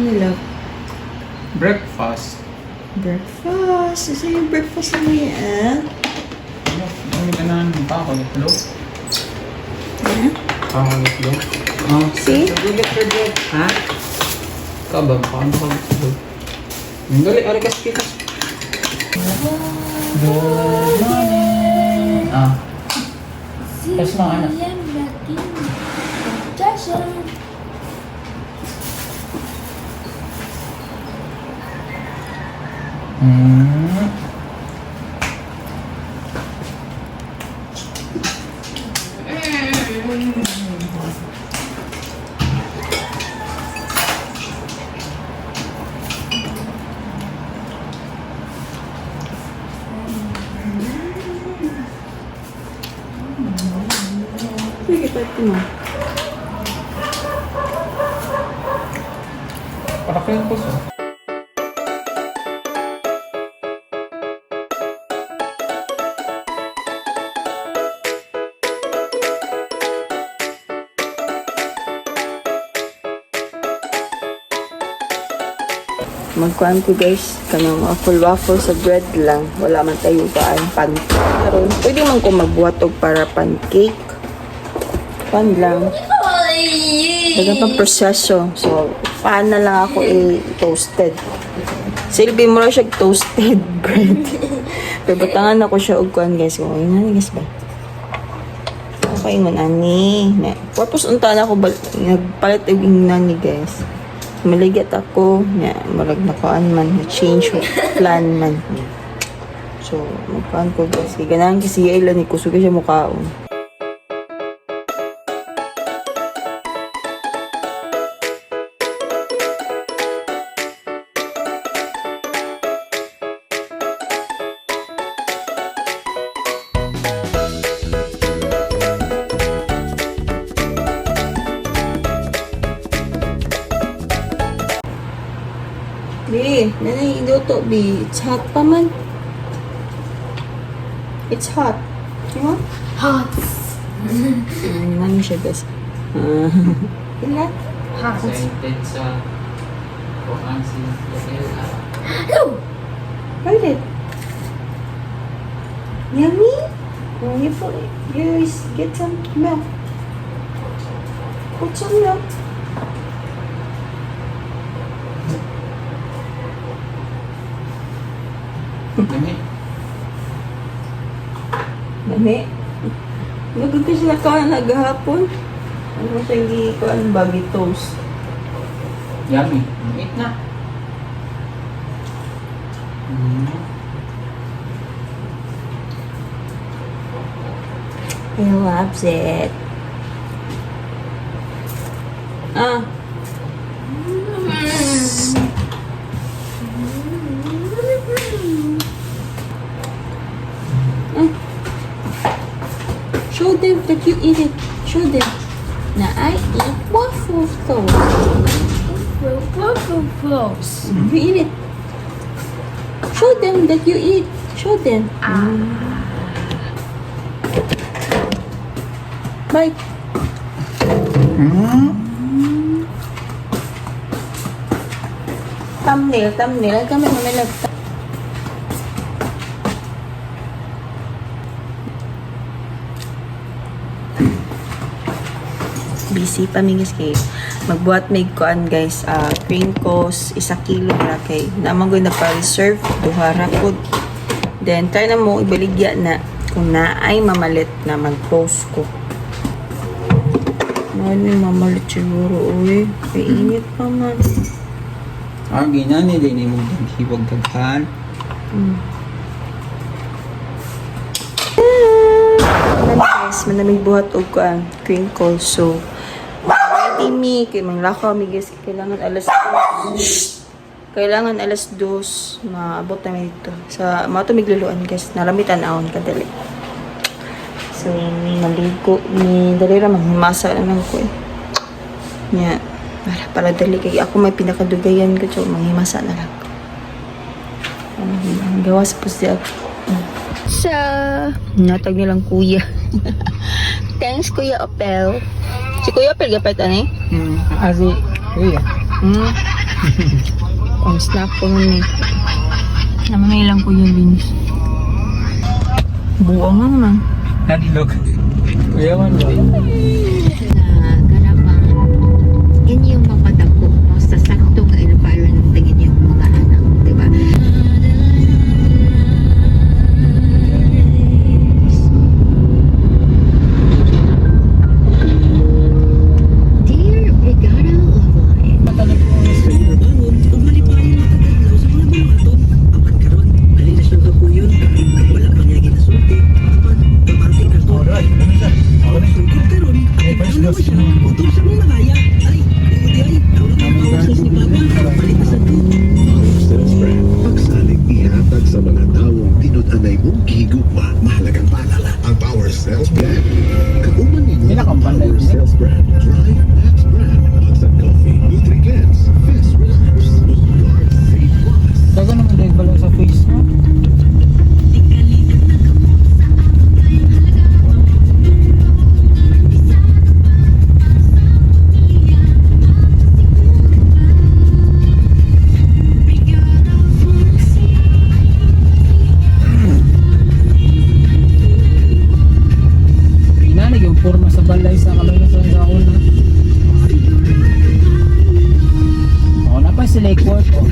nila? Breakfast. Breakfast. Isa yung breakfast na yan. Ano ka na? Pakakulitlog? Ha? Pakakulitlog? Oh. See? Ha? Kabang, pakakulitlog. Dali, ari ka speakers. Good morning. Tapos mga anak. Sige, pati mo. Para kayo po sa. Magkuhan ko guys, kanang waffle sa bread lang. Wala man tayo kaan pancake. Pero pwede man ko magbuhat og para pancake. Pan lang. Dagan pang proseso. So, pan na lang ako i-toasted. Silbi mo lang siya toasted bread. Pero batangan ako siya og kuhan guys. Kung ayun na guys ba? Okay mo nani. Tapos unta na ako nagpalit og nani guys. Maligat ako na marag nakuan man na change plan man. So magkuan ko guys ganahan kasi ilan ni kusog siya mukhaon. Bi, nanay iluto, Bi. It's hot pa man. It's hot. You want? Hot. Nani siya, guys. Ilan? Hot. Excited sa kuhaan sila. Hello. Ulit. Yummy? Oh, you get some milk. Put some milk. Dami. Dami. Nagkita sila ka naghahapon. Ano siya hindi ko ang baggy toast. Yummy. Eat na. He loves it. Show them that you eat it. Show them. Na I eat waffle toast. Waffle flows. You eat it. Show them that you eat. Show them. Bye. Thumbnail. Ay kami mamilag. Busy pa mi guys kay magbuhat may kuan guys crinkles 1 kilo ra kay naman ko nagpa-reserve duha ra pod. Then try na mo ibaligya na kung naay mamalit na mag-post ko. Ano mamalit siguro uy. Kay init pa man. Ginani din mo hibag daghan. Guys, manamig buhat og crinkles so ready me kay manglakaw mi guys kailangan alas 2 maabot na mi dito sa mga tumigluluan guys naramitan ahon kadali so maligo ni dali ra manghimasa naman ko nya para dali kay ako may pinakadugayan ko so manghimasa na lang gawas po siya sa natag nilang kuya thanks Kuya Opel si Kuya Opel gapit ani Asi, kuya. Hmm. Ang snack ko nun eh. Namamay lang ko yung beans. Buwang lang man. Hadlok. Kuyawan ba? Garapang inyong mapadako no, sa saktong environment ng inyong mga anak, di ba? Dear Brigada Online, Sales brand. Pagsalig ihatag sa mga taong tinud-anay mong gihigugma. Mahalagang paalala. Ang Power Sales Brand. Kauman ninyo ang Power Sales Brand. Drive Max Brand. Bugs and Coffee. Nutri-Cleanse. Fast Relax. Guard Safe Plus. Daga naman dahil balong sa face mo. Inanig yung forma sa balay sa kamay na sa una. Oo na pa si Lake Work. Oh.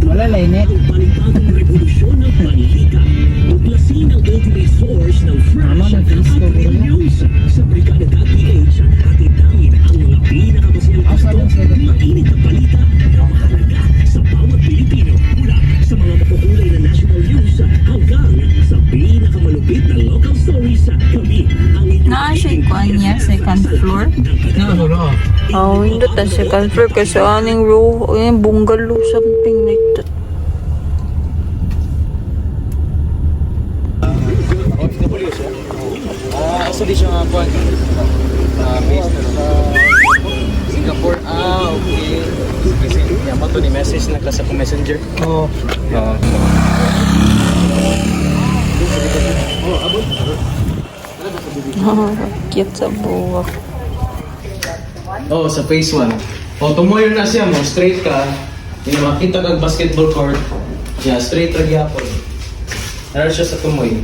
Wala linet. Panibagong revolusyon ng panlika. Tuklasin ang ultimate source ng Mama, fresh at nag-feast ko updated ba yun? news sa Brigada.ph at itangin ang mga pinakamasayang Sabi kwento, sa'yo. mainit na balita na mahalaga sa bawat Pilipino mula sa mga makukulay na national news hanggang sa pinakamalupit na local stories. Kami ang Na-shake ko niya, second floor. No. Oh, hindi ta second floor kasi aning row, bungalow, something like that. Actually siya nga po based sa Singapore. Okay. Kasi yaman to ni message na klase ko messenger. Oo. Cute sa buwak. Oh, sa phase 1. Oh, tumoy na siya mo, straight ka. Yung makita kag basketball court. Yeah, straight ra gyapon. Naral siya sa tumoy.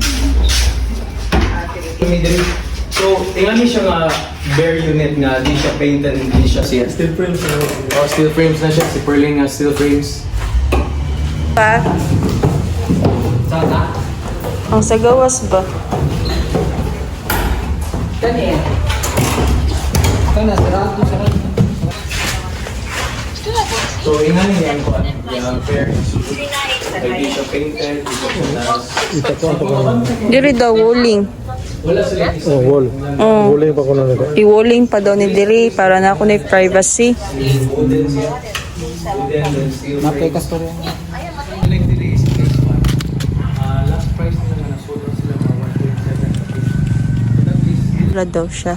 So, tingnan niyo siya nga bare unit nga, di siya painted, di siya siya. Steel frames na. Oh, steel frames na siya. Si Perlin nga steel frames. Pa? Sana? Ang sa gawas ba? So, tingnan niyo yan ko. Yung fair. Di siya painted, di siya taas. Diri daw walling. Wala sila isa. Wall. Oh. Wall pa ko na nito. I-walling pa daw ni Diri para na ako na privacy. Wooden siya. Wooden and steel Napay frames. kastor yan. Like delay is phase 1. Last price nila na nasold sila mga 1.7. That is Wala daw siya.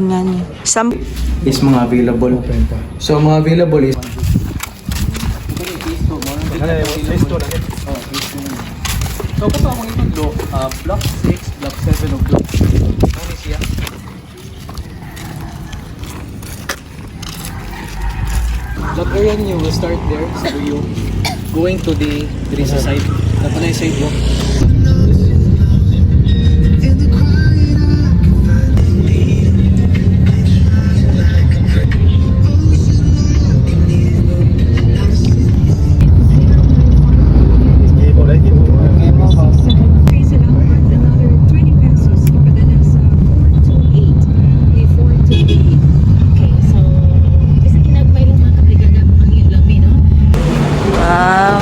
Nga niya. is mga available. So mga available is So, kung ako itong block 6, block 7, o block 8. Ano siya? Block area niyo will start there. So, you going to the sa side. Dapat na yung side walk. Increase it upward another 20 pesos. Ipadala sa 428 before today. Okay, so isa kinagmay lang mga kabrigada ang iyong lami, no? Wow.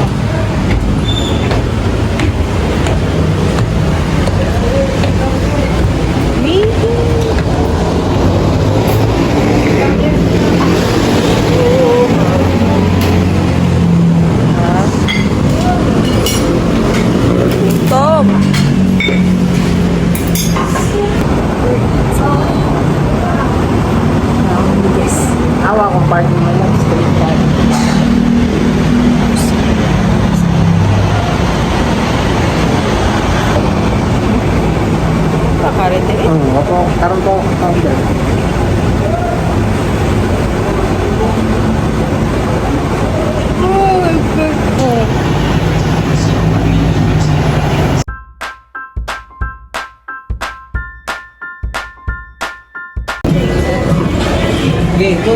ito.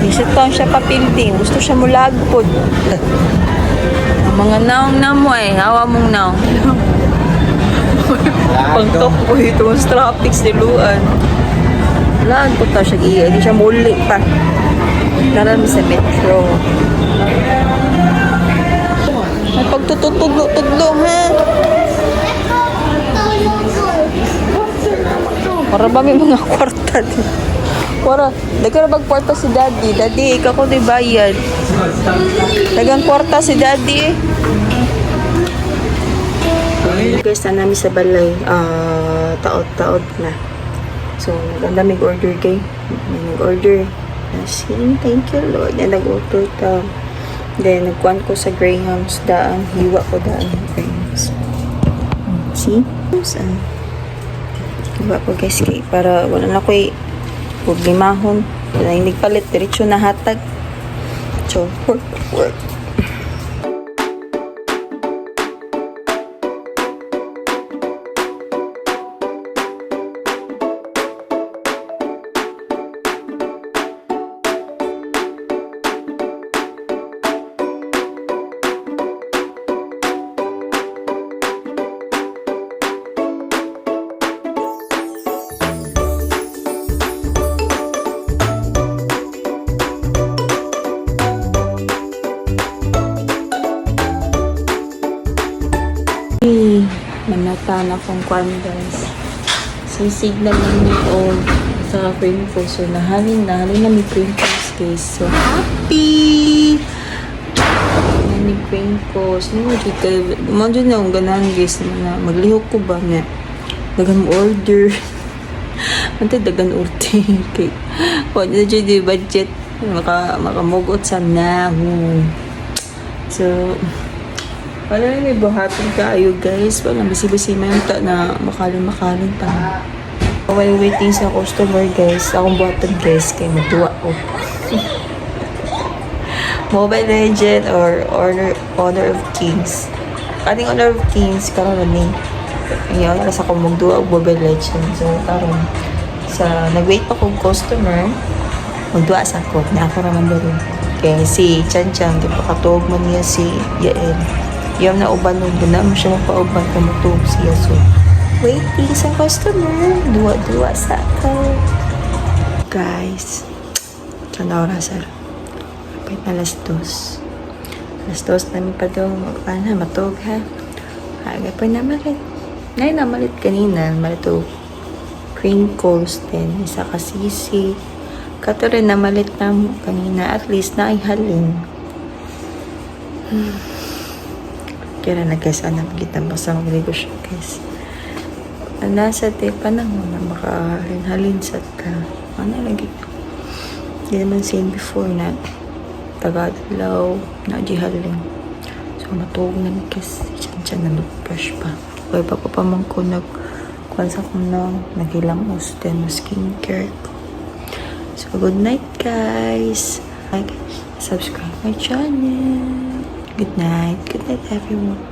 Isip ko siya papilding. Gusto siya mulagpod. Ang mga naong na mo eh. Hawa mong naong. Pagtok ko ito. Mas traffic siluan. Laan po ta siya iya. Hindi siya muli pa. Naran sa metro. May pagtutudlo-tudlo ha. Para ba may mga kwarta din? Para, dagang magkwarta si Daddy. Daddy, ikaw ko di bayad. Dagang kwarta si Daddy. Guys, na namin sa balay. Taod-taod na. So, ang daming order kay. Nag-order. Thank you Lord. And nag-order ta. Then, nagkuhan ko sa Graham's daan. Hiwa ko daan. Graham's. See? Hiwa ko guys kay. Para wala na ko huwag limahon. Wala yung nagpalit. Diretso na hatag. So, work. Manata na kong kwan guys. Sisig na lang ito sa cream ko. So nahalin na may cream cones guys. So happy! May cream cones. Imagine na akong ganahan guys na maglihok ko ba nga. Dagan order. Antay dagan order. Okay. Wala na dyan yung budget. Makamugot sana. So wala na may buhatin kayo guys. Wala bisi-bisi na yung na makalin pa. While waiting sa customer guys, akong buhatin guys kay maduwa ko. Mobile Legend or Honor of Kings. Ating Honor of Kings karon ni. Ngayon sa akong magduwa og Mobile Legend. So karon sa nag-wait pa kong customer, magduwa sa ako na ako raman diri. Kay si Chan di pa katuog man niya si Yael. Yung na uban nung na mo siya magpauban kung matulog siya. So, waiting sa customer. Duwa-duwa sa ako. Guys, sana oras sa kapit na alas 2. Alas 2 namin pa daw matulog ha. Aga pa na malit. Ngayon na malit kanina. Malit o cream coals din. Isa kasisi. Kato rin na malit na mo kanina. At least na ay halin. Kaya na guys, anak kita basta magligo siya guys. Nasa tayo panahon na makahalin sa ta. Ano lagi? Hindi naman seen before na tagadlaw na di halin. So matuog na guys. Siya na nag-brush pa. Kaya pa ko pa man ko nagkwansa ko na naghilamos din na skincare ko. So good night guys. Like, subscribe my channel. Good night everyone.